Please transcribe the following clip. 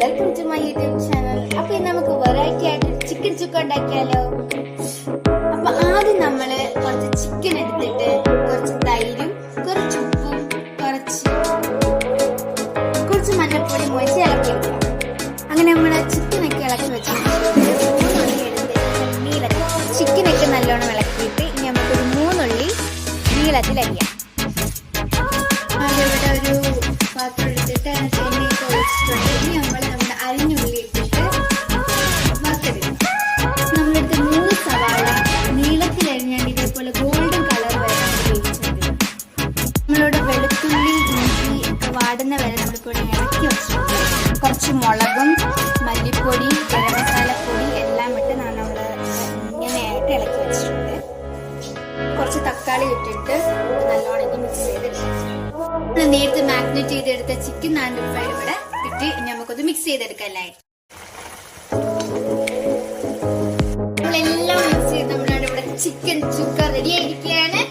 Welcome to my YouTube channel. അപ്പൊ ഇന്ന് നമുക്ക് വെറൈറ്റി ആയിട്ട് ചിക്കൻ ചുക്ക ഉണ്ടാക്കിയാലോ. അപ്പൊ ആദ്യം നമ്മള് കുറച്ച് ചിക്കൻ എടുത്തിട്ട് കുറച്ച് തൈരും കുറച്ച് ഉപ്പും കുറച്ച് മഞ്ഞൾപ്പൊടി മുഴിച്ച് ഇളക്കി വെക്കാം. അങ്ങനെ നമ്മള് ചിക്കനൊക്കെ ഇളക്കി വെച്ചിട്ട് ചിക്കനൊക്കെ നല്ലോണം ഇളക്കിയിട്ട് ഇനി നമുക്കൊരു 3 ഉള്ളി നീളത്തിൽ അരിയാം. ഇവിടെ ഒരു പാത്രം എടുത്തിട്ട് എണ്ണയൊക്കെ ഒഴിച്ചിട്ടുണ്ട്. ഇനി നമ്മുടെ അരിഞ്ഞുള്ളി ഇട്ടിട്ട് വറുത്തെടുക്കും. നമ്മളെടുത്ത് 3 സവാള നീളത്തിൽ അരിഞ്ഞാണ്ട് ഇതേപോലെ ഗോൾഡൻ കളർ വരെ നമ്മൾ വേവിച്ചെടുക്കും. നമ്മളിവിടെ വെളുത്തുള്ളി ഇഞ്ചി ഒക്കെ വാടുന്ന വരെ നമ്മളിപ്പോൾ ഇളക്കി വെച്ചിട്ടുണ്ട്. കുറച്ച് മുളകും മല്ലിപ്പൊടി ഗരം മസാലപ്പൊടി എല്ലാം ഇട്ട് നമ്മൾ ഇങ്ങനെയായിട്ട് ഇളക്കി വെച്ചിട്ടുണ്ട്. കുറച്ച് തക്കാളി ഇട്ടിട്ട് നല്ലോണം മിക്സ് ചെയ്തെടുക്കും. നേരത്തെ മാഗ്നേറ്റ് ചെയ്തെടുത്ത ചിക്കൻ നാണ്ടിപ്പായി ഇവിടെ ഇട്ട് നമുക്കൊന്ന് മിക്സ് ചെയ്തെടുക്കല്ലേ. നമ്മളെല്ലാം മിക്സ് ചെയ്ത് നമ്മളവിടെ ഇവിടെ ചിക്കൻ ചുക്ക റെഡി ആയിരിക്കുകയാണ്.